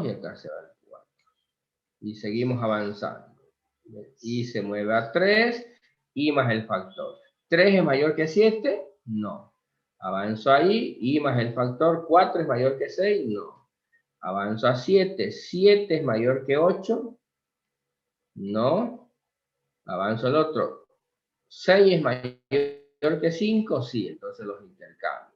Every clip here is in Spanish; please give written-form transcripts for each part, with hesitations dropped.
y acá se va el 4. Y seguimos avanzando. Y se mueve a 3, y más el factor. ¿3 es mayor que 7? No. Avanzo ahí, y más el factor. ¿4 es mayor que 6? No. Avanzo a 7. ¿7 es mayor que 8? No. Avanzo al otro. ¿6 es mayor que 5? Sí, entonces los intercambio.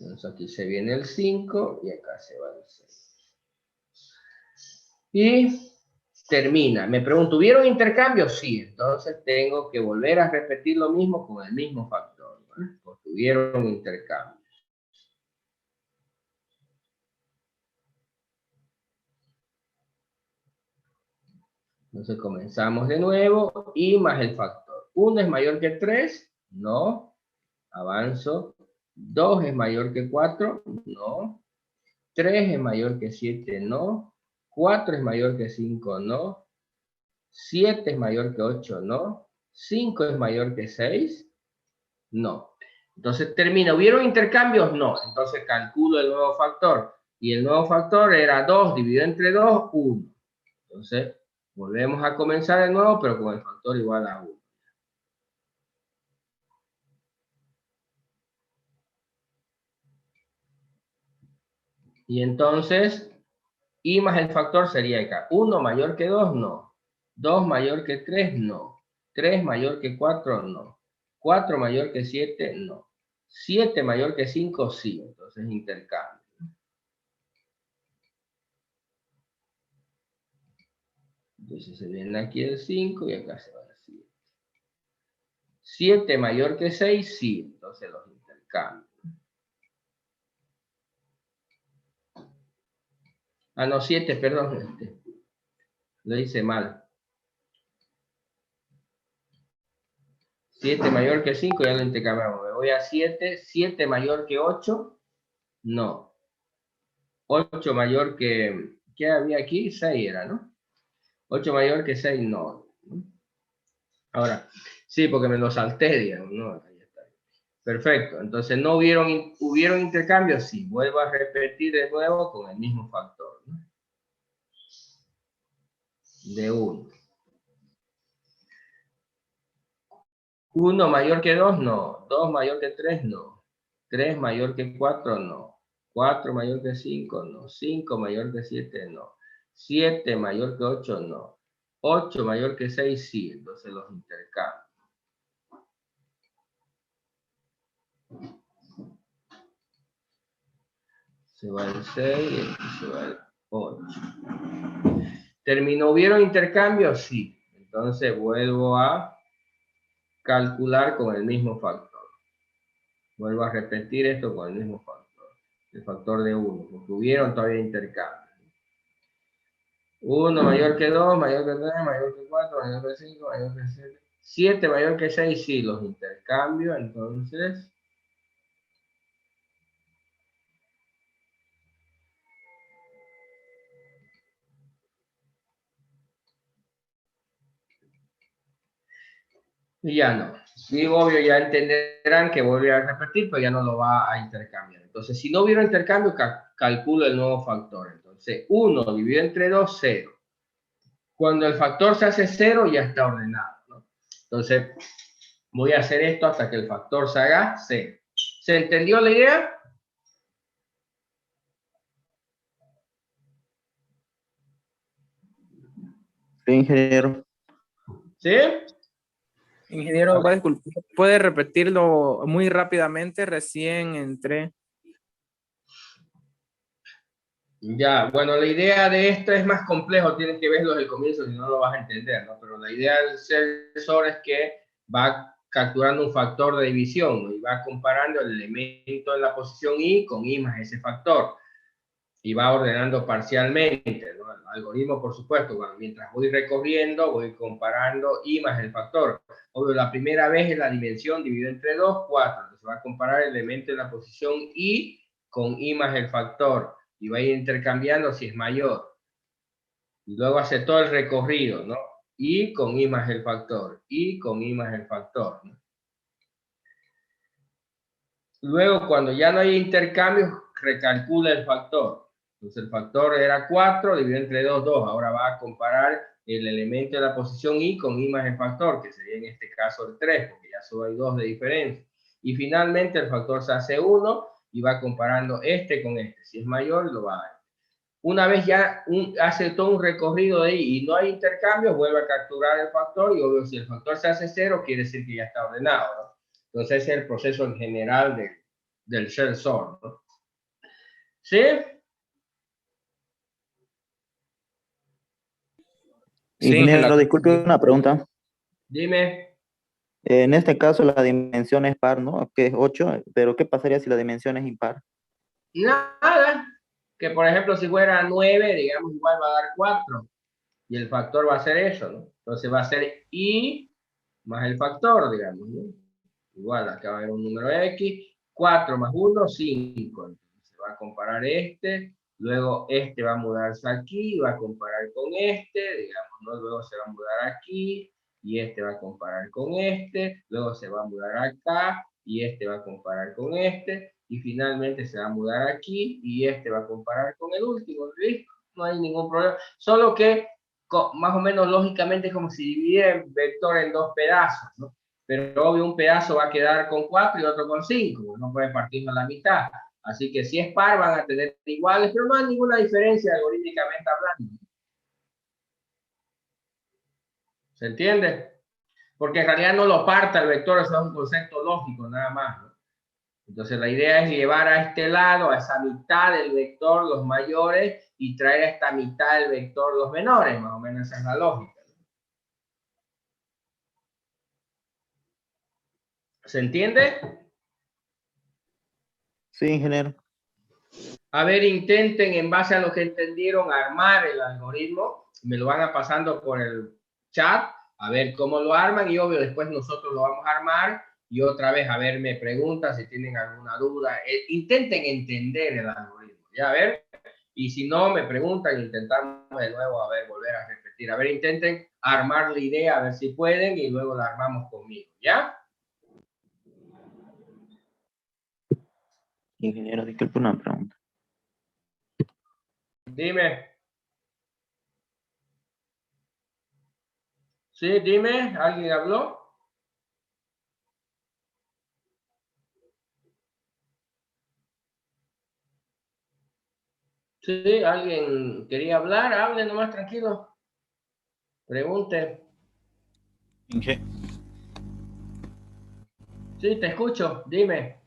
Entonces aquí se viene el 5 y acá se va el 6. Y termina. Me pregunto, ¿hubieron intercambios? Sí, entonces tengo que volver a repetir lo mismo con el mismo factor, ¿no? Porque hubieron intercambios. Entonces comenzamos de nuevo, y más el factor. 1 es mayor que 3, no. Avanzo. 2 es mayor que 4, no. 3 es mayor que 7, no. 4 es mayor que 5, no. 7 es mayor que 8, no. 5 es mayor que 6, no. Entonces termina. ¿Hubieron intercambios? No. Entonces calculo el nuevo factor. Y el nuevo factor era 2 dividido entre 2, 1. Entonces volvemos a comenzar de nuevo, pero con el factor igual a 1. Y entonces, y más el factor sería acá. 1 mayor que 2, no. 2 mayor que 3, no. 3 mayor que 4, no. 4 mayor que 7, no. 7 mayor que 5, sí. Entonces intercambio. Entonces se viene aquí el 5 y acá se va el 7. 7 mayor que 6, sí. Entonces los intercambio. Ah, no, 7, perdón. Lo hice mal. 7 mayor que 5, ya lo intercambiamos. Me voy a 7. 7 mayor que 8, no. 8 mayor que... ¿Qué había aquí? 6 era, ¿no? 8 mayor que 6, no. Ahora, sí, porque me lo salté, digamos, ¿no? Ahí está. Perfecto. Entonces, ¿no hubieron intercambios? Sí. Vuelvo a repetir de nuevo con el mismo factor, ¿no? De 1. 1 mayor que 2, no. 2 mayor que 3, no. 3 mayor que 4, no. 4 mayor que 5, no. 5 mayor que 7, no. 7 mayor que 8, no. 8 mayor que 6, sí. Entonces los intercambio. Se va el 6 y aquí se va el 8. ¿Terminó? ¿Hubieron intercambios? Sí. Entonces vuelvo a calcular con el mismo factor. Vuelvo a repetir esto con el mismo factor. El factor de 1, porque hubieron todavía intercambios. 1 mayor que 2, mayor que 3, mayor que 4, mayor que 5, mayor que 7. 7 mayor que 6, sí, los intercambio, entonces... Y ya no. Sí, obvio, ya entenderán que vuelve a repetir, pero ya no lo va a intercambiar. Entonces, si no hubiera intercambio, calculo el nuevo factor. Entonces, 1 dividido entre 2, 0. Cuando el factor se hace 0, ya está ordenado, ¿no? Entonces, voy a hacer esto hasta que el factor se haga 0. ¿Se entendió la idea? Sí, ingeniero. ¿Sí? Ingeniero, ¿puede repetirlo muy rápidamente? Recién entré. Ya, bueno, la idea de esto es más complejo, tienes que verlo desde el comienzo, si no lo vas a entender, ¿no? Pero la idea del sensor es que va capturando un factor de división, ¿no? Y va comparando el elemento en la posición I con I más ese factor. Y va ordenando parcialmente, ¿no? El algoritmo, por supuesto, mientras voy recorriendo, voy comparando I más el factor. Obvio, la primera vez es la dimensión dividido entre 2, 4. Entonces va a comparar el elemento en la posición I con I más el factor. Y va a ir intercambiando si es mayor. Y luego hace todo el recorrido, ¿no? I con I más el factor. I con I más el factor, ¿no? Luego, cuando ya no hay intercambios, recalcula el factor. Entonces, el factor era 4, dividido entre 2, 2. Ahora va a comparar el elemento de la posición I con I más el factor, que sería en este caso el 3, porque ya solo hay 2 de diferencia. Y finalmente, el factor se hace 1 y va comparando este con este. Si es mayor, lo va a ver. Una vez ya hace todo un recorrido de ahí y no hay intercambio, vuelve a capturar el factor y obvio si el factor se hace 0, quiere decir que ya está ordenado, ¿no? Entonces ese es el proceso en general del shell sort, ¿no? ¿Sí? Sí, Ingeniero, disculpe una pregunta. Dime. En este caso la dimensión es par, ¿no? Que es 8, pero ¿qué pasaría si la dimensión es impar? Nada. Que por ejemplo si fuera 9, digamos, igual va a dar 4. Y el factor va a ser eso, ¿no? Entonces va a ser I más el factor, digamos, ¿no? Igual, acá va a haber un número X, 4 más 1, 5. Entonces se va a comparar este, luego este va a mudarse aquí, va a comparar con este, digamos, ¿no? Luego se va a mudar aquí, y este va a comparar con este, luego se va a mudar acá, y este va a comparar con este, y finalmente se va a mudar aquí, y este va a comparar con el último, ¿listo? No hay ningún problema, solo que más o menos lógicamente es como si dividiera el vector en dos pedazos, ¿no? Pero obvio un pedazo va a quedar con 4 y otro con 5, no puede partirlo a la mitad. Así que si es par van a tener iguales, pero no hay ninguna diferencia algorítmicamente hablando. ¿Se entiende? Porque en realidad no lo parta el vector, eso es un concepto lógico nada más, ¿no? Entonces la idea es llevar a este lado, a esa mitad del vector, los mayores, y traer a esta mitad del vector los menores, más o menos esa es la lógica. ¿Se entiende? Sí, ingeniero. A ver, intenten en base a lo que entendieron armar el algoritmo, me lo van a pasando por el chat, a ver cómo lo arman y obvio después nosotros lo vamos a armar y otra vez a ver, me preguntan si tienen alguna duda, intenten entender el algoritmo, ya a ver, y si no me preguntan, intentamos de nuevo, a ver, volver a repetir, a ver, intenten armar la idea, a ver si pueden y luego la armamos conmigo, ¿ya? Ingeniero, disculpe una pregunta. Dime. Sí, dime, ¿alguien habló? Sí, ¿alguien quería hablar? Hable nomás tranquilo. Pregunte. Inge, Sí, te escucho. Dime.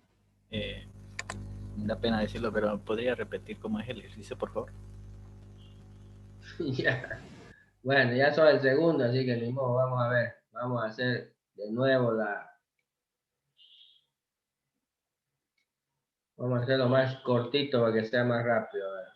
me da pena decirlo, pero ¿podría repetir cómo es el ejercicio, por favor? Ya. Bueno, ya soy el segundo, así que ni modo, vamos a ver. Vamos a hacer de nuevo la... Vamos a hacerlo más cortito para que sea más rápido. A ver.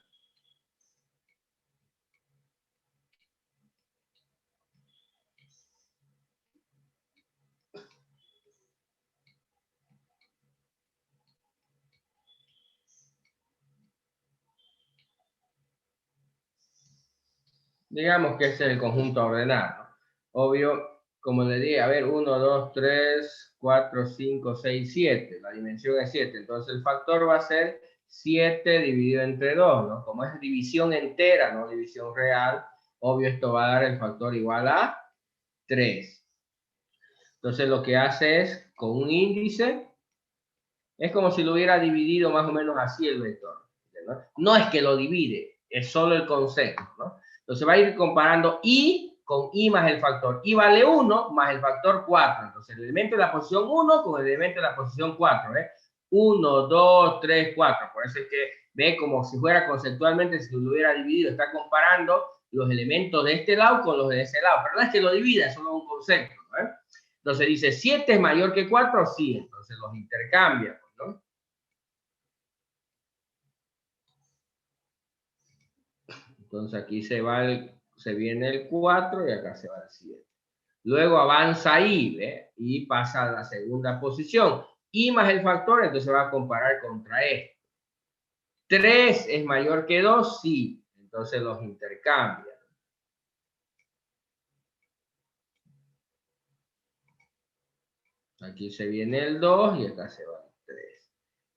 Digamos que este es el conjunto ordenado. Obvio, como le dije, a ver, 1, 2, 3, 4, 5, 6, 7. La dimensión es 7. Entonces el factor va a ser 7 dividido entre 2, ¿no? Como es división entera, no división real, obvio esto va a dar el factor igual a 3. Entonces lo que hace es, con un índice, es como si lo hubiera dividido más o menos así el vector, ¿no? No es que lo divide, es solo el concepto, ¿no? Entonces va a ir comparando I con I más el factor. I vale 1 más el factor 4. Entonces el elemento de la posición 1 con el elemento de la posición 4. 1, 2, 3, 4. Por eso es que ve como si fuera conceptualmente, si lo hubiera dividido, está comparando los elementos de este lado con los de ese lado. Pero no es que lo divida, es solo un concepto. Entonces dice, 7 es mayor que 4, sí. Entonces los intercambia, ¿no? Entonces aquí se viene el 4 y acá se va el 7. Luego avanza I, ¿ve? Y pasa a la segunda posición. I más el factor, entonces va a comparar contra esto. 3 es mayor que 2, sí. Entonces los intercambia. Aquí se viene el 2 y acá se va el 3.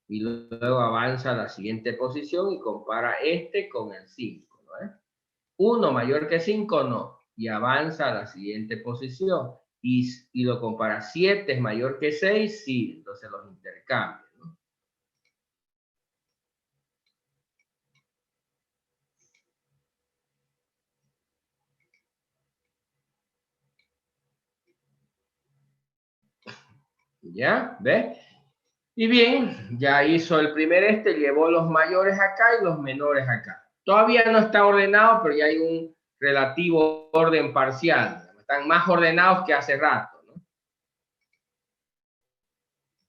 y luego avanza a la siguiente posición y compara este con el 5, ¿no? 1 mayor que 5, no, y avanza a la siguiente posición y lo compara. 7 es mayor que 6, sí, entonces los intercambia, ¿no? ¿Ya? ¿Ves? Y bien, ya hizo el primer llevó los mayores acá y los menores acá. Todavía no está ordenado, pero ya hay un relativo orden parcial. Están más ordenados que hace rato, ¿no?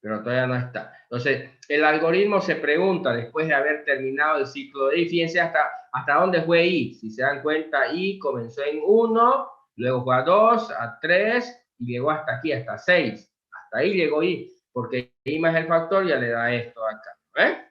Pero todavía no está. Entonces, el algoritmo se pregunta, después de haber terminado el ciclo de I, fíjense hasta dónde fue I. Si se dan cuenta, I comenzó en 1, luego fue a 2, a 3, y llegó hasta aquí, hasta 6. Hasta ahí llegó I, porque I más el factor ya le da esto acá. ¿Eh?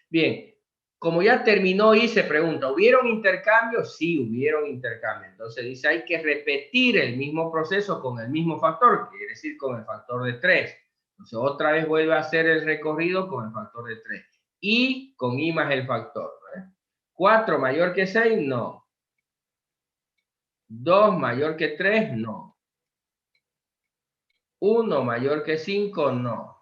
Bien, como ya terminó I, se pregunta, ¿hubieron intercambios? Sí, hubieron intercambios. Entonces dice, hay que repetir el mismo proceso con el mismo factor, quiere decir con el factor de 3. Entonces otra vez vuelve a hacer el recorrido con el factor de 3. Y con I más el factor. ¿Eh? 4 mayor que 6, no. 2 mayor que 3, no. 1 mayor que 5, no.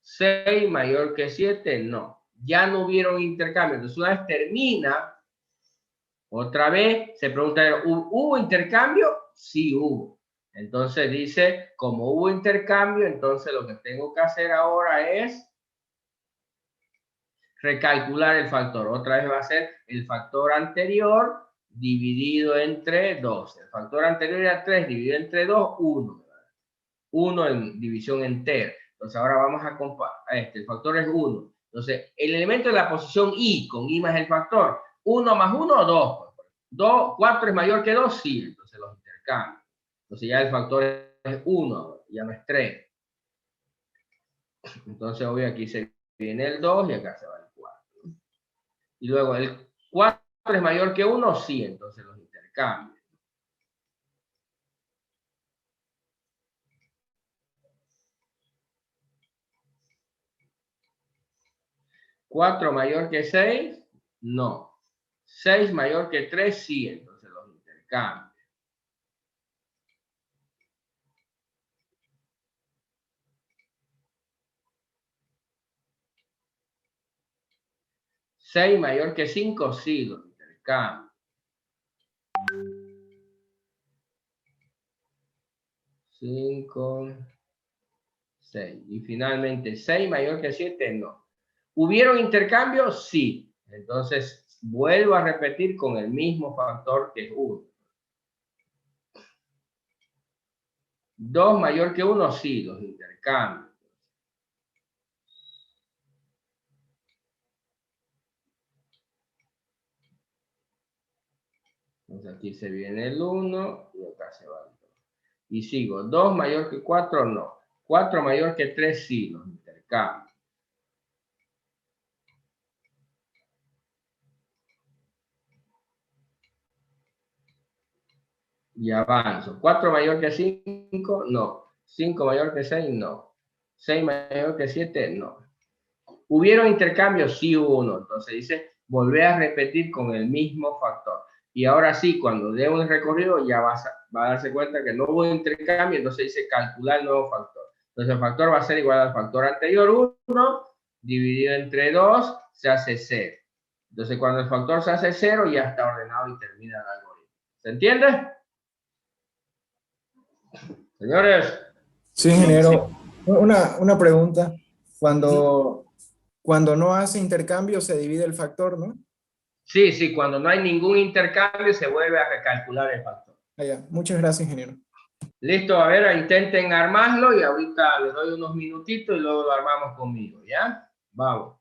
6 mayor que 7, no. Ya no hubieron intercambio. Entonces una vez termina, otra vez se pregunta, ¿hubo intercambio? Sí hubo. Entonces dice, como hubo intercambio, entonces lo que tengo que hacer ahora es recalcular el factor. Otra vez va a ser el factor anterior dividido entre 2. El factor anterior era 3 dividido entre 2, 1. 1 en división entera. Entonces ahora vamos a comparar. El factor es 1. Entonces el elemento de la posición I, con I más el factor, 1 más 1, 2. 4 es mayor que 2, sí. Entonces los intercambio. Entonces ya el factor es 1, ya no es 3. Entonces obvio aquí se viene el 2 y acá se va el 4. Y luego el 4 es mayor que 1, sí. Entonces los intercambio. ¿4 mayor que 6? No. 6 mayor que 3, sí. Entonces los intercambio. ¿6 mayor que 5? Sí, los intercambio. 5, 6. Y finalmente, 6 mayor que 7, no. ¿Hubieron intercambios? Sí. Entonces, vuelvo a repetir con el mismo factor que es 1. 2 mayor que 1, sí, los intercambios. Entonces aquí se viene el 1 y acá se va el 2. Y sigo, 2 mayor que 4, no. 4 mayor que 3, sí, los intercambios. Y avanzo. 4 mayor que 5, no. 5 mayor que 6, no. 6 mayor que 7, no. ¿Hubieron intercambios? Sí hubo uno. Entonces dice, volver a repetir con el mismo factor. Y ahora sí, cuando dé un recorrido, ya va a darse cuenta que no hubo intercambio, entonces dice calcular el nuevo factor. Entonces el factor va a ser igual al factor anterior, 1, dividido entre 2, se hace 0. Entonces cuando el factor se hace 0, ya está ordenado y termina el algoritmo. ¿Se entiende? Señores. Sí, ingeniero. Una pregunta. Cuando no hace intercambio, se divide el factor, ¿no? Sí, sí, cuando no hay ningún intercambio, se vuelve a recalcular el factor. Allá. Muchas gracias, ingeniero. Listo, a ver, intenten armarlo y ahorita les doy unos minutitos y luego lo armamos conmigo, ¿ya? Vamos.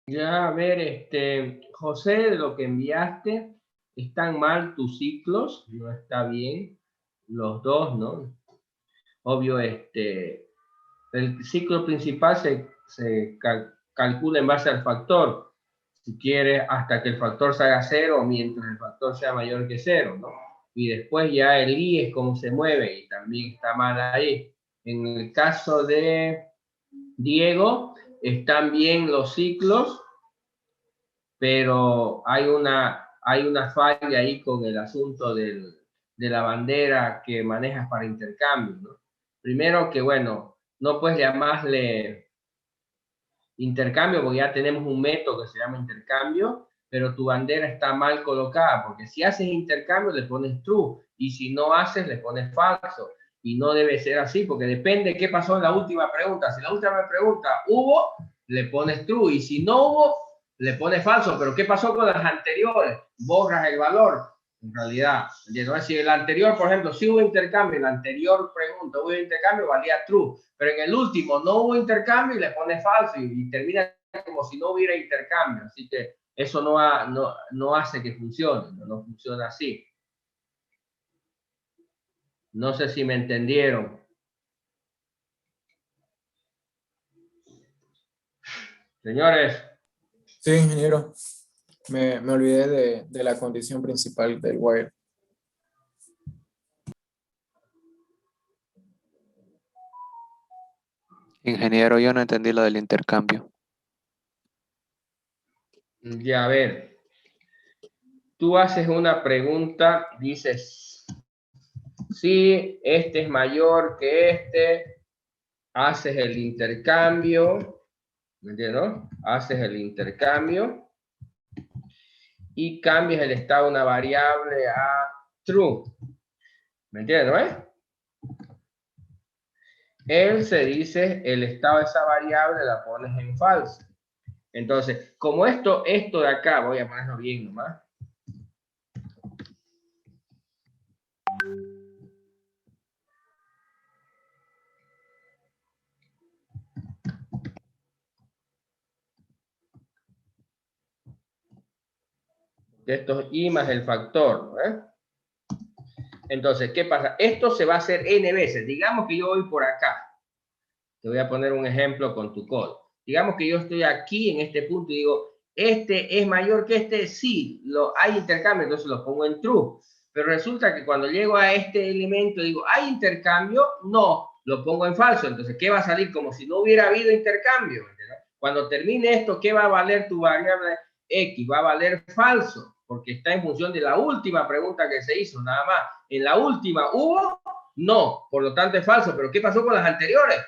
Ya, a ver, José, de lo que enviaste, están mal tus ciclos, no está bien, los dos, ¿no? Obvio, el ciclo principal se calcula en base al factor, si quieres, hasta que el factor salga cero, mientras el factor sea mayor que cero, ¿no? Y después ya el I es cómo se mueve, y también está mal ahí. En el caso de Diego, están bien los ciclos, pero hay una falla ahí con el asunto de la bandera que manejas para intercambio, ¿no? Primero que, bueno, no puedes llamarle intercambio porque ya tenemos un método que se llama intercambio, pero tu bandera está mal colocada, porque si haces intercambio le pones true, y si no haces le pones falso, y no debe ser así, porque depende qué pasó en la última pregunta. Si la última pregunta hubo, le pones true, y si no hubo, le pones falso. Pero ¿qué pasó con las anteriores? Borras el valor, en realidad. Entonces, si el anterior, por ejemplo, si hubo intercambio, en la anterior pregunta hubo intercambio, valía true, pero en el último no hubo intercambio y le pones falso, y termina como si no hubiera intercambio. Así que eso no hace que funcione, no funciona así. No sé si me entendieron. Señores. Sí, ingeniero. Me olvidé de la condición principal del while. Ingeniero, yo no entendí lo del intercambio. Ya, a ver. Tú haces una pregunta, dices, si este es mayor que este, haces el intercambio, ¿me entiendes? Haces el intercambio y cambias el estado de una variable a true. ¿Me entiendes? Else dice el estado de esa variable la pones en falso. Entonces, como esto de acá, voy a ponerlo bien nomás. Estos I más el factor, ¿eh? Entonces, ¿qué pasa? Esto se va a hacer n veces. Digamos que yo voy por acá. Te voy a poner un ejemplo con tu código. Digamos que yo estoy aquí en este punto y digo, ¿este es mayor que este? Sí, hay intercambio, entonces lo pongo en true. Pero resulta que cuando llego a este elemento digo, ¿hay intercambio? No, lo pongo en falso. Entonces, ¿qué va a salir? Como si no hubiera habido intercambio. ¿Entiendes? Cuando termine esto, ¿qué va a valer tu variable X? Va a valer falso, porque está en función de la última pregunta que se hizo, nada más. En la última, ¿hubo? No, por lo tanto es falso. Pero ¿qué pasó con las anteriores?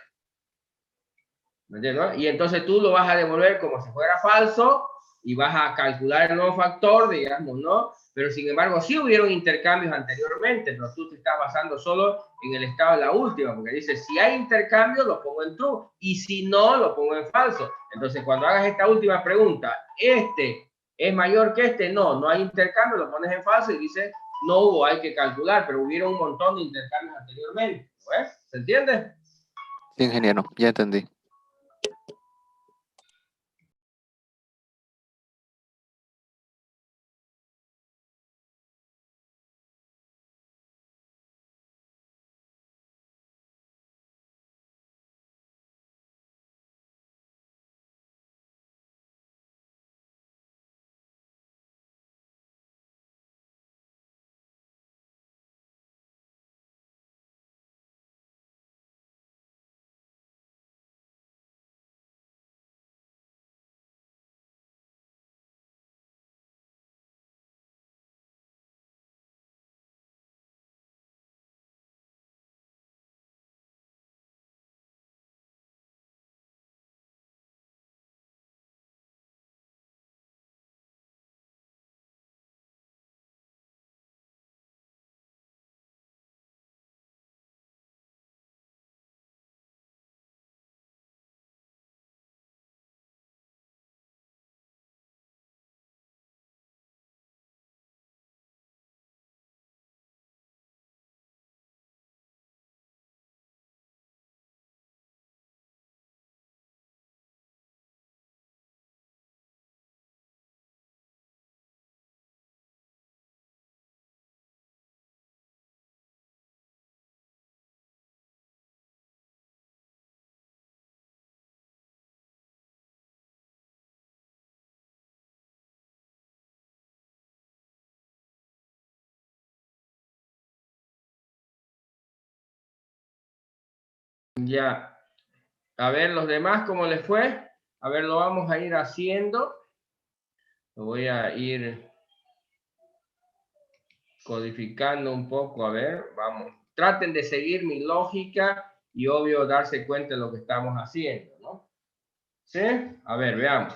¿Me entiendes? Y entonces tú lo vas a devolver como si fuera falso y vas a calcular el nuevo factor, digamos, ¿no? pero sin embargo sí hubieron intercambios anteriormente, pero tú te estás basando solo en el estado de la última, porque dice, si hay intercambio, lo pongo en true, y si no, lo pongo en falso. Entonces, cuando hagas esta última pregunta, ¿este es mayor que este? No, no hay intercambio, lo pones en falso y dice, no hubo, hay que calcular, pero hubieron un montón de intercambios anteriormente. ¿Ves? ¿Se entiende? Sí, ingeniero, ya entendí. Ya. A ver, los demás, ¿cómo les fue? A ver, lo vamos a ir haciendo. Lo voy a ir codificando un poco. A ver, vamos. Traten de seguir mi lógica y obvio darse cuenta de lo que estamos haciendo, ¿no? ¿Sí? A ver, veamos.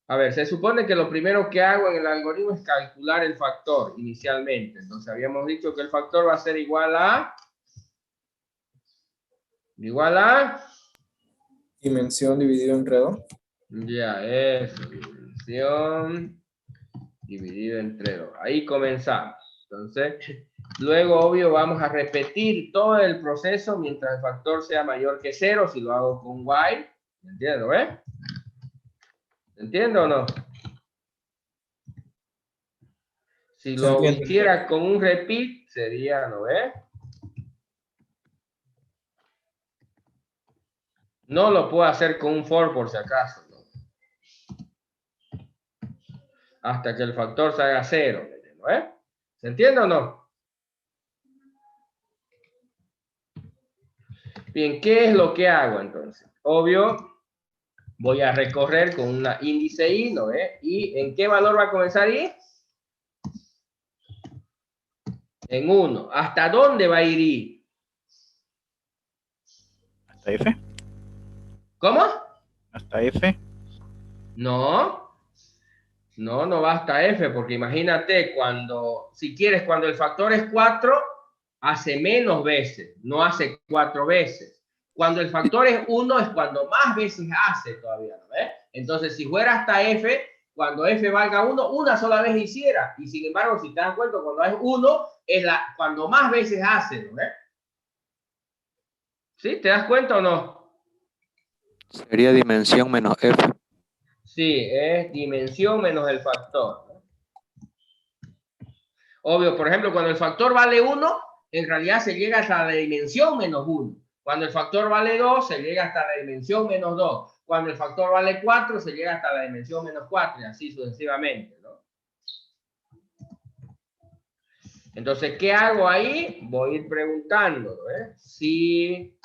A ver, se supone que lo primero que hago en el algoritmo es calcular el factor inicialmente. Entonces habíamos dicho que el factor va a ser igual a... Dimensión dividido entre 2. Ya, es dimensión dividido entre 2. Ahí comenzamos. Entonces, luego, obvio, vamos a repetir todo el proceso mientras el factor sea mayor que 0, si lo hago con while. ¿Me entiendes? ¿Ves? ¿Entiendo o no? Si Se lo entiende. hiciera con un repeat, sería, ¿no ves? No lo puedo hacer con un for por si acaso, ¿no? Hasta que el factor se haga 0, ¿no ves? ¿Se entiende o no? Bien, ¿qué es lo que hago entonces? Obvio, voy a recorrer con una índice i, ¿no ves? ¿Y en qué valor va a comenzar i? En 1. ¿Hasta dónde va a ir i? ¿Hasta F? ¿Cómo? ¿Hasta F? No. No va hasta f, porque imagínate cuando, si quieres, cuando el factor es 4, hace menos veces, no hace 4 veces. Cuando el factor es 1 es cuando más veces hace todavía, ¿no ves? Entonces, si fuera hasta f, cuando f valga 1, una sola vez hiciera. Y sin embargo, si te das cuenta, cuando es 1, es cuando más veces hace, ¿no ves? ¿Sí? ¿Te das cuenta o no? Sería dimensión menos f. Sí, es dimensión menos el factor, ¿no? Obvio, por ejemplo, cuando el factor vale 1, en realidad se llega hasta la dimensión menos 1. Cuando el factor vale 2, se llega hasta la dimensión menos 2. Cuando el factor vale 4, se llega hasta la dimensión menos 4 y así sucesivamente, ¿no? Entonces, ¿qué hago ahí? Voy a ir preguntando, ¿eh? Si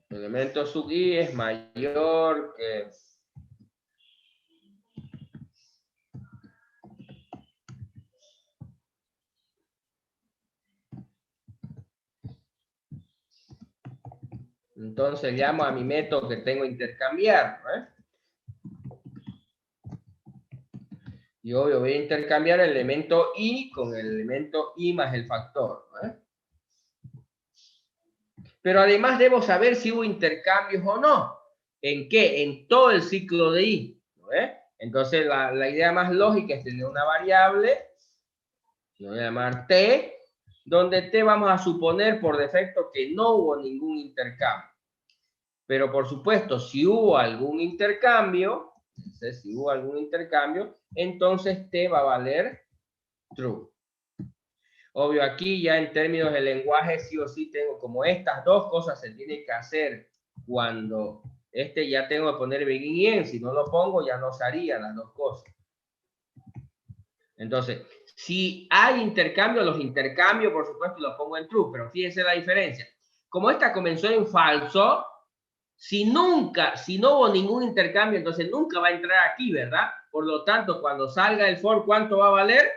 el elemento sub i es mayor que... Entonces llamo a mi método que tengo intercambiar, ¿no? Y obvio, voy a intercambiar el elemento i con el elemento i más el factor, ¿no? Pero además debo saber si hubo intercambios o no. ¿En qué? En todo el ciclo de i, ¿no? Entonces la idea más lógica es tener una variable, que voy a llamar t, donde t vamos a suponer por defecto que no hubo ningún intercambio. Pero por supuesto, si hubo algún intercambio, entonces t va a valer true. Obvio, aquí ya en términos de lenguaje, sí o sí tengo como estas dos cosas se tienen que hacer cuando ya tengo que poner begin y end. Si no lo pongo, ya no se harían las dos cosas. Entonces, si hay intercambio, los intercambios, por supuesto, los pongo en true, pero fíjense la diferencia. Como esta comenzó en falso, si no hubo ningún intercambio, entonces nunca va a entrar aquí, ¿verdad? Por lo tanto, cuando salga el for, ¿cuánto va a valer?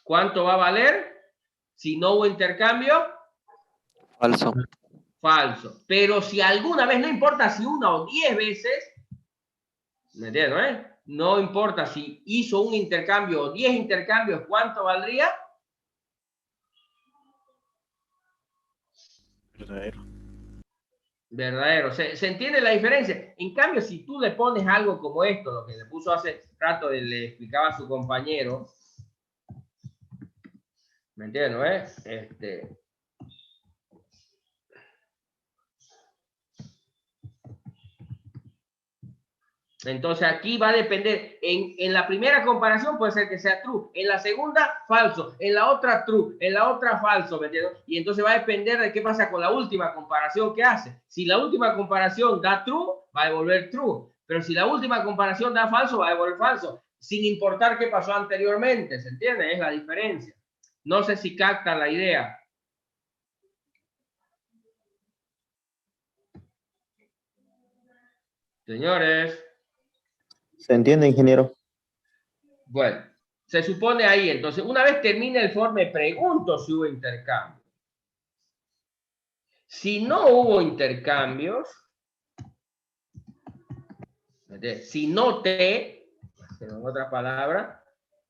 ¿Cuánto va a valer? Si no hubo intercambio. Falso. Falso. Pero si alguna vez, no importa si una o 10 veces, ¿me entiendes? No importa si hizo un intercambio o 10 intercambios, ¿cuánto valdría? Verdadero. Verdadero. ¿Se entiende la diferencia? En cambio, si tú le pones algo como esto, lo que le puso hace rato, le explicaba a su compañero, ¿me entiendes? Entonces aquí va a depender, en la primera comparación puede ser que sea true, en la segunda falso, en la otra true, en la otra falso, ¿me entiendes? Y entonces va a depender de qué pasa con la última comparación que hace. Si la última comparación da true, va a devolver true, pero si la última comparación da falso, va a devolver falso, sin importar qué pasó anteriormente, ¿se entiende? Es la diferencia. No sé si capta la idea. Señores. ¿Se entiende, ingeniero? Bueno, se supone ahí, entonces, una vez termine el for, me pregunto si hubo intercambio. Si no hubo intercambios, si no te, en otra palabra,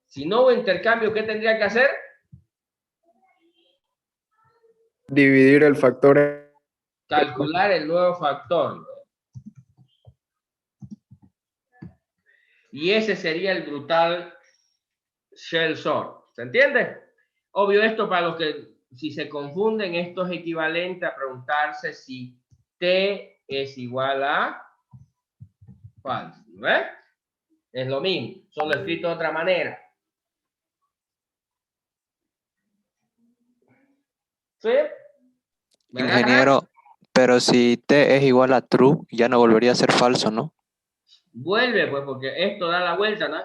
si no hubo intercambio, ¿qué tendría que hacer? Dividir el factor. Calcular el nuevo factor. Y ese sería el brutal shell sort. ¿Se entiende? Obvio, esto para los que, si se confunden, esto es equivalente a preguntarse si t es igual a falso. ¿Ves? Es lo mismo, solo escrito de otra manera. ¿Sí? ¿Verdad? Ingeniero, pero si t es igual a true, ya no volvería a ser falso, ¿no? Vuelve, pues, porque esto da la vuelta, ¿no?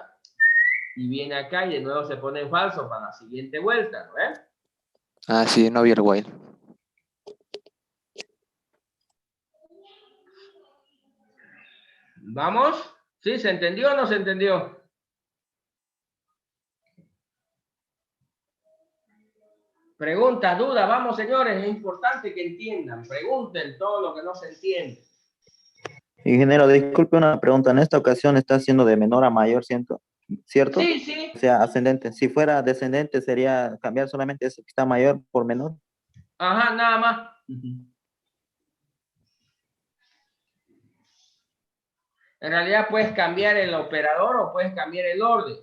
Y viene acá y de nuevo se pone en falso para la siguiente vuelta, ¿no? Ah, sí, no vi el while. ¿Vamos? ¿Sí? ¿Se entendió o no se entendió? Preguntas, dudas, vamos señores, es importante que entiendan, pregunten todo lo que no se entiende. Ingeniero, disculpe una pregunta. En esta ocasión está siendo de menor a mayor, ¿cierto? Sí, sí. O sea, ascendente. Si fuera descendente, sería cambiar solamente ese que está mayor por menor. Ajá, nada más. En realidad puedes cambiar el operador o puedes cambiar el orden.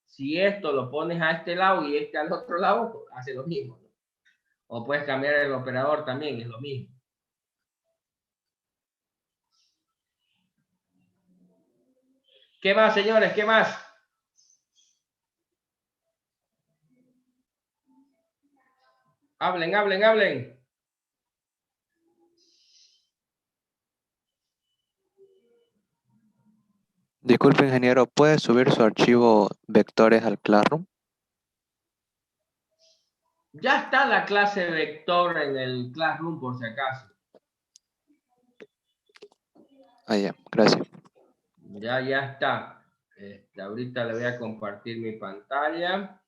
Si esto lo pones a este lado y este al otro lado, pues hace lo mismo, ¿no? O puedes cambiar el operador también, es lo mismo. ¿Qué más, señores? ¿Qué más? Hablen, hablen, hablen. Disculpe, ingeniero, ¿puede subir su archivo vectores al Classroom? Ya está la clase vector en el Classroom por si acaso. Ah, ya, gracias. Ya está. Ahorita le voy a compartir mi pantalla.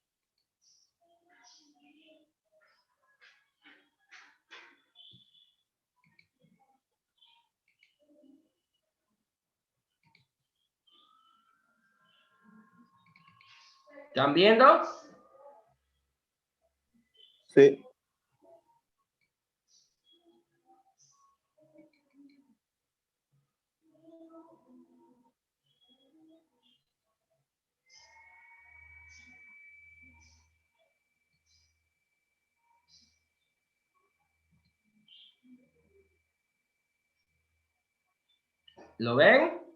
¿Están viendo? Sí. ¿Lo ven?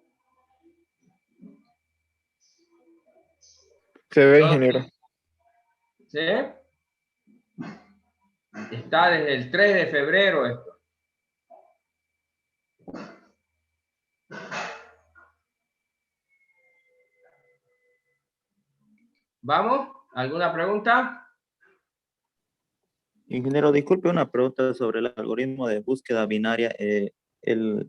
Se ve, Solo- ingeniero. ¿Sí? Está desde el 3 de febrero esto. ¿Vamos? ¿Alguna pregunta? Ingeniero, disculpe una pregunta sobre el algoritmo de búsqueda binaria.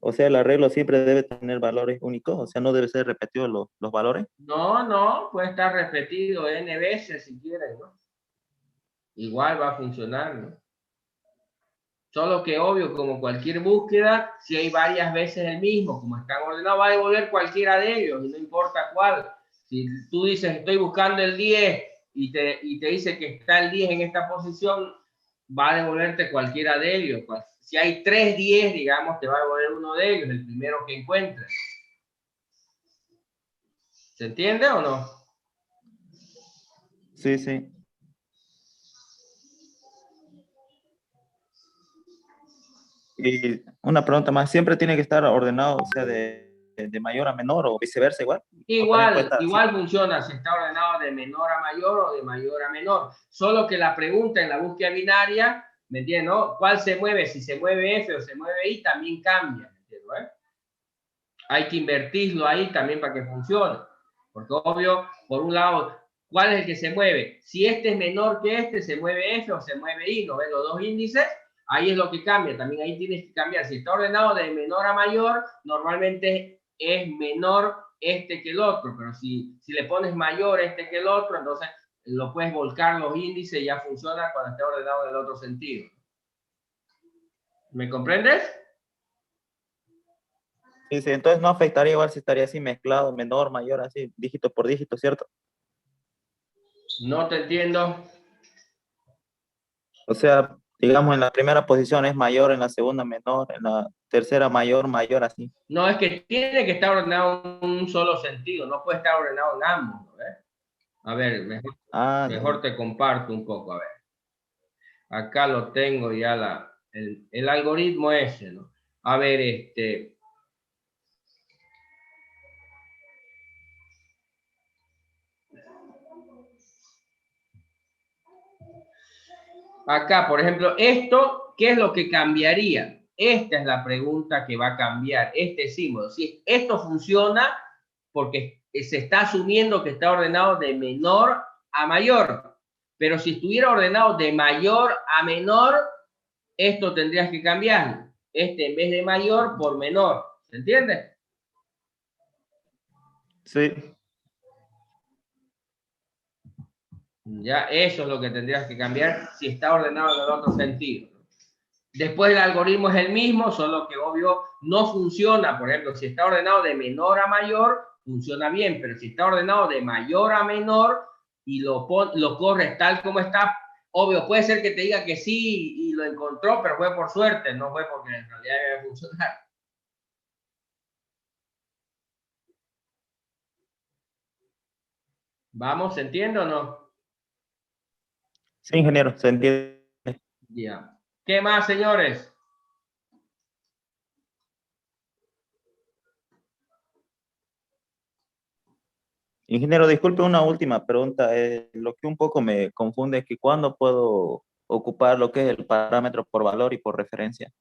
O sea, el arreglo siempre debe tener valores únicos, o sea, no debe ser repetido los valores. No, puede estar repetido N veces si quieren, ¿no? Igual va a funcionar, ¿no? Solo que obvio, como cualquier búsqueda, si hay varias veces el mismo, como están ordenados, va a devolver cualquiera de ellos, y no importa cuál. Si tú dices, estoy buscando el 10 y te dice que está el 10 en esta posición, va a devolverte cualquiera de ellos. Si hay 3 10, digamos, te va a devolver uno de ellos, el primero que encuentres. ¿Se entiende o no? Sí, sí. Y una pregunta más, ¿siempre tiene que estar ordenado, o sea, de mayor a menor o viceversa igual? ¿O también puede estar así? Igual funciona si está ordenado de menor a mayor o de mayor a menor. Solo que la pregunta en la búsqueda binaria, ¿me entiendes? ¿No? ¿Cuál se mueve? Si se mueve F o se mueve I, también cambia. ¿Me entiendes? Hay que invertirlo ahí también para que funcione. Porque obvio, por un lado, ¿cuál es el que se mueve? Si este es menor que este, se mueve F o se mueve I, ¿no ven los dos índices? Ahí es lo que cambia, también ahí tienes que cambiar. Si está ordenado de menor a mayor, normalmente es menor este que el otro, pero si le pones mayor este que el otro, entonces lo puedes volcar los índices y ya funciona cuando esté ordenado en el otro sentido. ¿Me comprendes? Sí, sí, entonces no afectaría igual si estaría así mezclado, menor, mayor, así, dígito por dígito, ¿cierto? No te entiendo. O sea, digamos en la primera posición es mayor, en la segunda menor, en la tercera mayor, mayor, así. No, es que tiene que estar ordenado en un solo sentido, no puede estar ordenado en ambos, ¿no? A ver, Ah, ya, mejor te comparto un poco, a ver. Acá lo tengo ya el algoritmo ese, ¿no? A ver, acá, por ejemplo, esto, ¿qué es lo que cambiaría? Esta es la pregunta que va a cambiar, este símbolo. Si esto funciona porque se está asumiendo que está ordenado de menor a mayor, pero si estuviera ordenado de mayor a menor, esto tendrías que cambiarlo. Este en vez de mayor por menor. ¿Se entiende? sí. Ya, eso es lo que tendrías que cambiar si está ordenado en el otro sentido. Después el algoritmo es el mismo, solo que obvio no funciona. Por ejemplo, si está ordenado de menor a mayor, funciona bien, pero si está ordenado de mayor a menor y lo corres tal como está, obvio, puede ser que te diga que sí y lo encontró, pero fue por suerte, no fue porque en realidad debe funcionar. ¿Vamos? ¿Se entiende o no? Sí, ingeniero, se entiende. Ya. ¿Qué más, señores? Ingeniero, disculpe una última pregunta. Lo que un poco me confunde es que cuándo puedo ocupar lo que es el parámetro por valor y por referencia.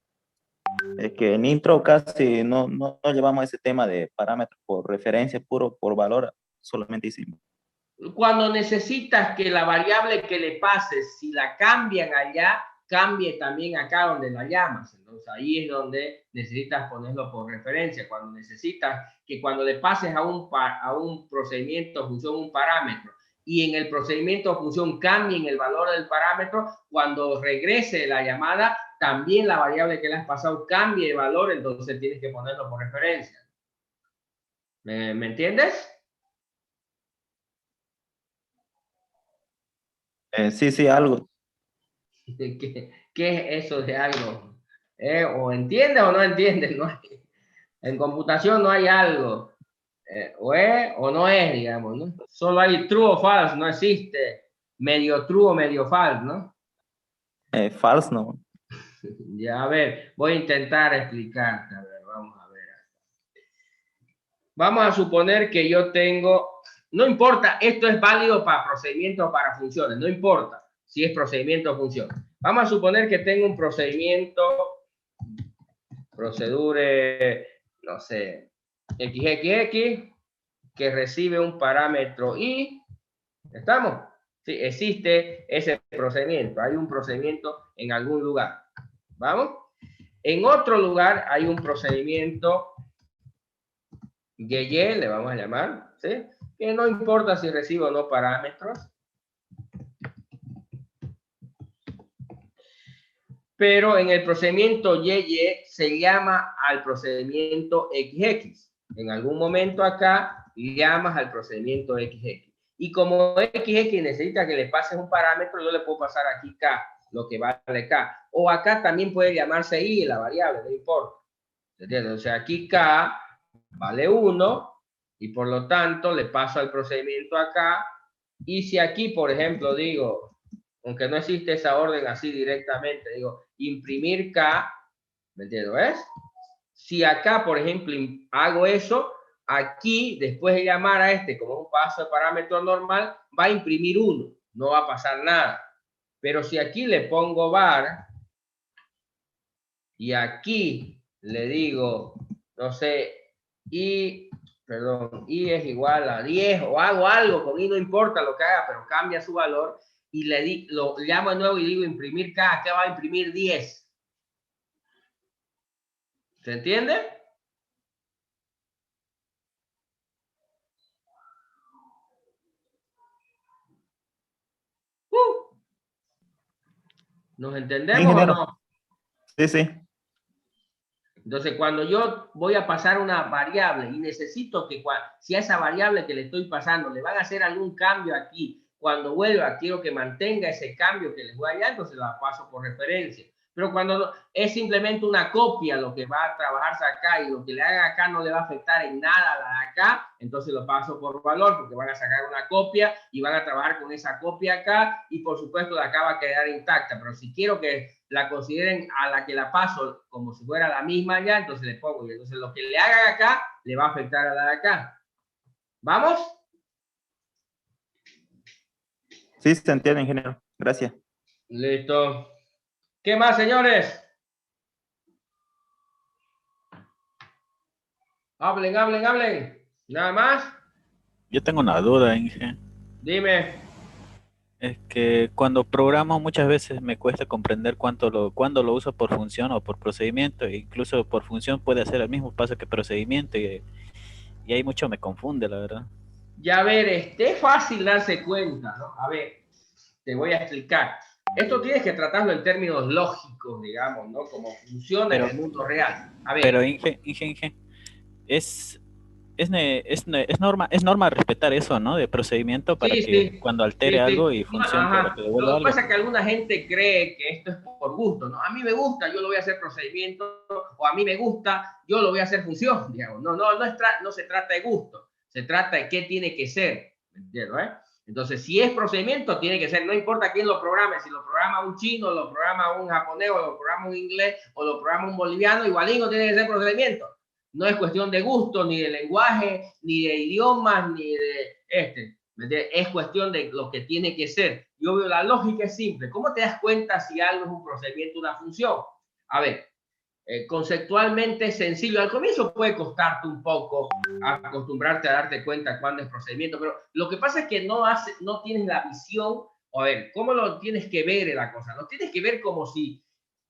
Es que en intro casi no llevamos ese tema de parámetros por referencia, puro por valor, solamente hicimos. Cuando necesitas que la variable que le pases, si la cambian allá, cambie también acá donde la llamas. Entonces ahí es donde necesitas ponerlo por referencia. Cuando necesitas que cuando le pases a un procedimiento función un parámetro y en el procedimiento función cambien el valor del parámetro, cuando regrese la llamada, también la variable que le has pasado cambie de valor, entonces tienes que ponerlo por referencia. ¿Me entiendes? Sí, algo. ¿Qué es eso de algo? O entiendes o no entiendes, ¿no? En computación no hay algo. O es o no es, digamos, ¿no? Solo hay true o false, no existe medio true o medio false, ¿no? False, ¿no? Ya, a ver, voy a intentar explicarte, a ver, vamos a ver. Vamos a suponer que yo tengo, no importa, esto es válido para procedimientos o para funciones, no importa si es procedimiento o función. Vamos a suponer que tengo un procedimiento, procedure, no sé, XXX, que recibe un parámetro y, ¿estamos? Sí, existe ese procedimiento, hay un procedimiento en algún lugar, ¿vamos? En otro lugar hay un procedimiento YY, le vamos a llamar, ¿sí? Que no importa si recibe o no parámetros, pero en el procedimiento YY se llama al procedimiento XX. En algún momento acá llamas al procedimiento XX. Y como XX necesita que le pases un parámetro, yo le puedo pasar aquí K, lo que vale K. O acá también puede llamarse I, la variable, no importa. ¿Entiendes? O sea, aquí K vale 1 y por lo tanto le paso al procedimiento acá. Y si aquí, por ejemplo, digo, aunque no existe esa orden así directamente, digo, imprimir K, ¿me entiendes? ¿Ves? Si acá, por ejemplo, hago eso, aquí, después de llamar a este como un paso de parámetro normal, va a imprimir 1, no va a pasar nada. Pero si aquí le pongo var y aquí le digo, no sé, y es igual a 10 o hago algo con i, no importa lo que haga, pero cambia su valor y lo llamo de nuevo y digo imprimir K, ¿qué va a imprimir? 10. ¿Se entiende? ¿Nos entendemos o Ingeniero. no? Sí. Entonces, cuando yo voy a pasar una variable y necesito que si a esa variable que le estoy pasando le van a hacer algún cambio aquí, cuando vuelva quiero que mantenga ese cambio que les voy a dar, entonces la paso por referencia. Pero cuando es simplemente una copia lo que va a trabajarse acá y lo que le haga acá no le va a afectar en nada a la de acá, entonces lo paso por valor porque van a sacar una copia y van a trabajar con esa copia acá y por supuesto la acá va a quedar intacta. Pero si quiero que la consideren a la que la paso como si fuera la misma ya, entonces le pongo. Y entonces lo que le hagan acá le va a afectar a la de acá. ¿Vamos? Sí, se entiende, ingeniero. Gracias. Listo. ¿Qué más, señores? Hablen. ¿Nada más? Yo tengo una duda, Inge. Dime. Es que cuando programo muchas veces me cuesta comprender cuándo lo uso por función o por procedimiento. E incluso por función puede hacer el mismo paso que procedimiento y ahí mucho me confunde, la verdad. Ya a ver, es fácil darse cuenta, ¿no? A ver, te voy a explicar. Esto tienes que tratarlo en términos lógicos, digamos, ¿no? Como funciona en el mundo real. A ver. Pero Inge, es norma respetar eso, ¿no? De procedimiento para que cuando altere algo y funcione para que devuelva Lo que algo. pasa es que alguna gente cree que esto es por gusto, ¿no? A mí me gusta, yo lo voy a hacer procedimiento, o a mí me gusta, yo lo voy a hacer función, digamos. No se trata de gusto, se trata de qué tiene que ser, ¿me entiendes? Entonces, si es procedimiento, tiene que ser, no importa quién lo programe, si lo programa un chino, lo programa un japonés, o lo programa un inglés, o lo programa un boliviano, igualito tiene que ser procedimiento. No es cuestión de gusto, ni de lenguaje, ni de idiomas, ni de es cuestión de lo que tiene que ser. Yo veo la lógica es simple. ¿Cómo te das cuenta si algo es un procedimiento, una función? A ver, conceptualmente es sencillo. Al comienzo puede costarte un poco acostumbrarte a darte cuenta cuándo es procedimiento, pero lo que pasa es que no tienes la visión. A ver, ¿cómo lo tienes que ver en la cosa? Lo tienes que ver como si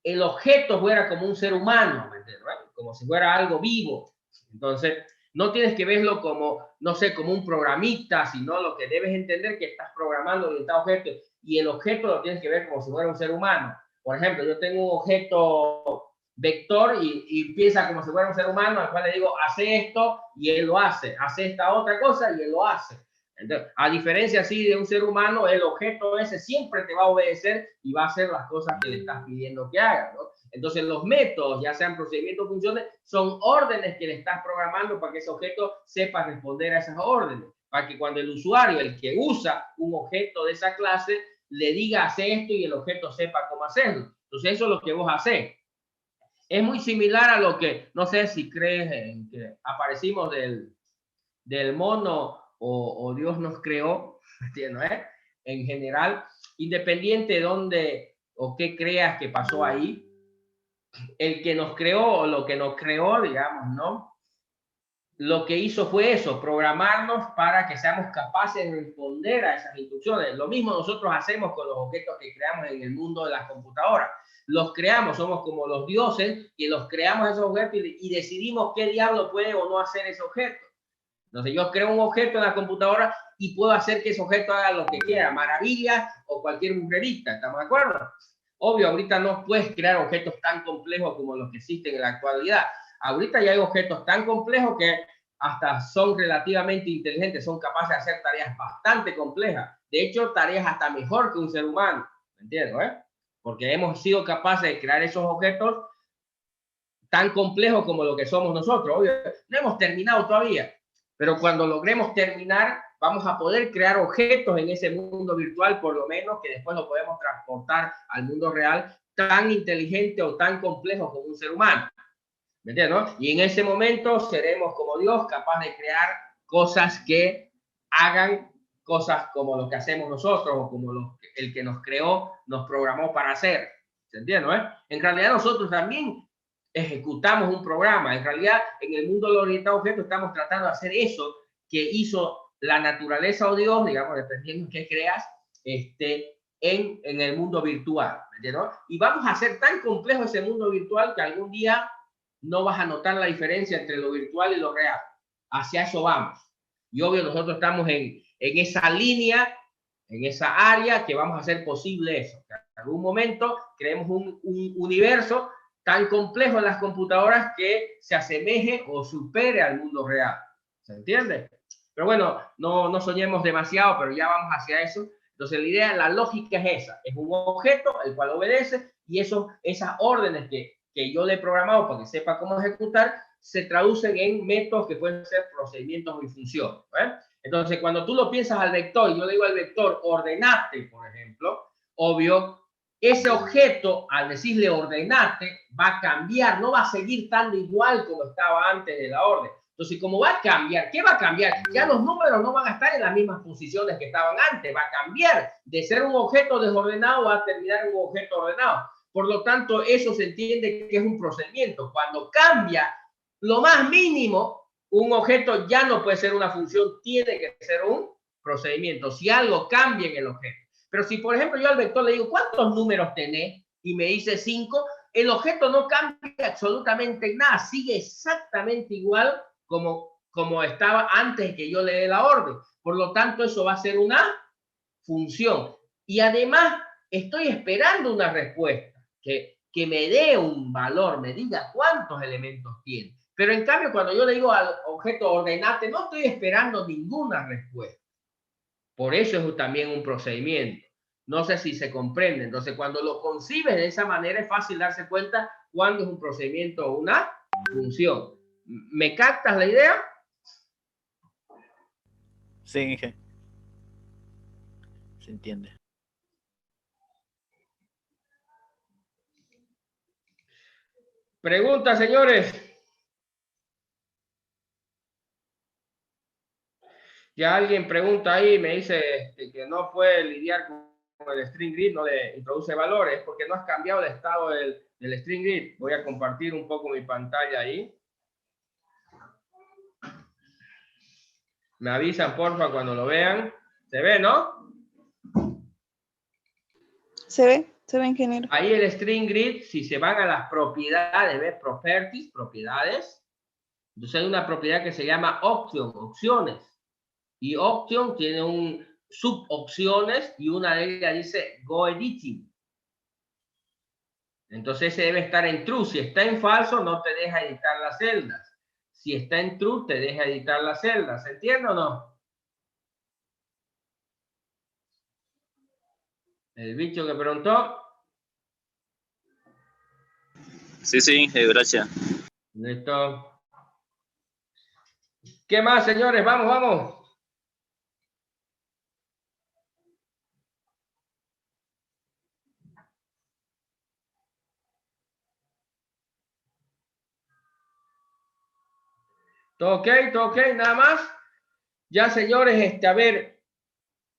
el objeto fuera como un ser humano, ¿me entiendes? Como si fuera algo vivo. Entonces, no tienes que verlo como, no sé, como un programita, sino lo que debes entender que estás programando orientado a objeto y el objeto lo tienes que ver como si fuera un ser humano. Por ejemplo, yo tengo un objeto vector y piensa como si fuera un ser humano al cual le digo, hace esto y él lo hace esta otra cosa y él lo hace. Entonces, a diferencia así de un ser humano, el objeto ese siempre te va a obedecer y va a hacer las cosas que le estás pidiendo que haga, ¿no? Entonces los métodos, ya sean procedimientos o funciones, son órdenes que le estás programando para que ese objeto sepa responder a esas órdenes. Para que cuando el usuario, el que usa un objeto de esa clase, le diga hace esto y el objeto sepa cómo hacerlo. Entonces eso es lo que vos hacés. Es muy similar a lo que, no sé si crees en que aparecimos del mono o Dios nos creó, ¿entiendes? En general, independiente de dónde o qué creas que pasó ahí, el que nos creó o lo que nos creó, digamos, ¿no? Lo que hizo fue eso, programarnos para que seamos capaces de responder a esas instrucciones. Lo mismo nosotros hacemos con los objetos que creamos en el mundo de las computadoras. Los creamos, somos como los dioses, que los creamos esos objetos y decidimos qué diablo puede o no hacer ese objeto. Entonces yo creo un objeto en la computadora y puedo hacer que ese objeto haga lo que quiera, maravillas o cualquier mujerita, ¿estamos de acuerdo? Obvio, ahorita no puedes crear objetos tan complejos como los que existen en la actualidad. Ahorita ya hay objetos tan complejos que hasta son relativamente inteligentes, son capaces de hacer tareas bastante complejas. De hecho, tareas hasta mejor que un ser humano, ¿me entiendes? Porque hemos sido capaces de crear esos objetos tan complejos como lo que somos nosotros. Obvio, no hemos terminado todavía, pero cuando logremos terminar, vamos a poder crear objetos en ese mundo virtual, por lo menos, que después lo podemos transportar al mundo real, tan inteligente o tan complejo como un ser humano. ¿Me entiendes, no? Y en ese momento seremos como Dios, capaz de crear cosas que hagan cosas como lo que hacemos nosotros o como el que nos creó, nos programó para hacer. ¿Se entiende? En realidad nosotros también ejecutamos un programa. En realidad, en el mundo de los orientados a objetos estamos tratando de hacer eso que hizo la naturaleza o Dios, digamos, dependiendo de qué creas, en el mundo virtual. ¿Me entiendes? Y vamos a hacer tan complejo ese mundo virtual que algún día no vas a notar la diferencia entre lo virtual y lo real. Hacia eso vamos. Y obvio, nosotros estamos en esa línea, en esa área que vamos a hacer posible eso. Que en algún momento creemos un universo tan complejo en las computadoras que se asemeje o supere al mundo real. ¿Se entiende? Pero bueno, no soñemos demasiado, pero ya vamos hacia eso. Entonces la idea, la lógica es esa. Es un objeto el cual obedece y esas órdenes que yo le he programado para que sepa cómo ejecutar, se traducen en métodos que pueden ser procedimientos y funciones. Entonces, cuando tú lo piensas al vector, y yo le digo al vector, ordenate, por ejemplo, obvio, ese objeto, al decirle ordenate, va a cambiar, no va a seguir tan igual como estaba antes de la orden. Entonces, como va a cambiar, ¿qué va a cambiar? Ya los números no van a estar en las mismas posiciones que estaban antes, va a cambiar. De ser un objeto desordenado, va a terminar en un objeto ordenado. Por lo tanto, eso se entiende que es un procedimiento. Cuando cambia lo más mínimo, un objeto ya no puede ser una función, tiene que ser un procedimiento. Si algo cambia en el objeto. Pero si, por ejemplo, yo al vector le digo, ¿cuántos números tenés? Y me dice 5, el objeto no cambia absolutamente nada, sigue exactamente igual como estaba antes de que yo le dé la orden. Por lo tanto, eso va a ser una función. Y además, estoy esperando una respuesta que me dé un valor, me diga cuántos elementos tiene. Pero en cambio, cuando yo le digo al objeto ordenate, no estoy esperando ninguna respuesta. Por eso es también un procedimiento. No sé si se comprende. Entonces, cuando lo concibes de esa manera, es fácil darse cuenta cuándo es un procedimiento o una función. ¿Me captas la idea? Sí, Inge. Se entiende. Pregunta, señores. Ya alguien pregunta ahí, me dice que no puede lidiar con el string grid, no le introduce valores, porque no has cambiado el estado del string grid. Voy a compartir un poco mi pantalla ahí. Me avisan, porfa, cuando lo vean. ¿Se ve, no? Se ve, ingeniero. Ahí el string grid, si se van a las propiedades, ¿ves? Properties, propiedades. Entonces hay una propiedad que se llama option, opciones. Y option tiene un subopciones y una de ellas dice go editing. Entonces ese debe estar en true. Si está en falso, no te deja editar las celdas. Si está en true, te deja editar las celdas. ¿Se entiende o no? El bicho que preguntó. Sí, gracias. Listo. ¿Qué más, señores? Vamos, vamos. Todo ok, nada más. Ya, señores, a ver,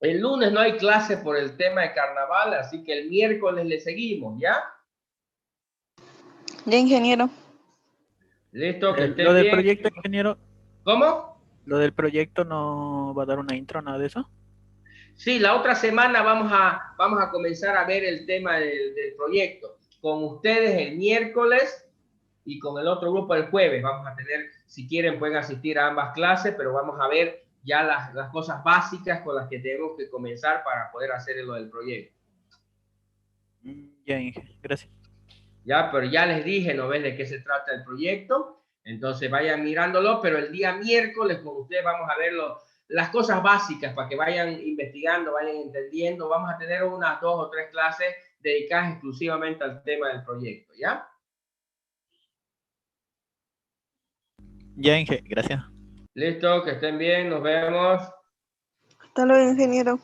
el lunes no hay clase por el tema de carnaval, así que el miércoles le seguimos, ¿ya? Ya, ingeniero. Listo, que Lo estén del bien. proyecto, ingeniero, ¿Cómo? lo del proyecto no va a dar una intro, nada de eso. Sí, la otra semana vamos a comenzar a ver el tema del proyecto. Con ustedes el miércoles y con el otro grupo el jueves. Vamos a tener, si quieren, pueden asistir a ambas clases, pero vamos a ver ya las cosas básicas con las que tenemos que comenzar para poder hacer lo del proyecto. Ya, Inge, gracias. Ya, pero ya les dije, ¿no ves de qué se trata el proyecto? Entonces vayan mirándolo, pero el día miércoles con ustedes vamos a ver las cosas básicas para que vayan investigando, vayan entendiendo. Vamos a tener unas 2 o 3 clases dedicadas exclusivamente al tema del proyecto, ¿ya? Ya, Inge, gracias. Listo, que estén bien, nos vemos. Hasta luego, ingeniero.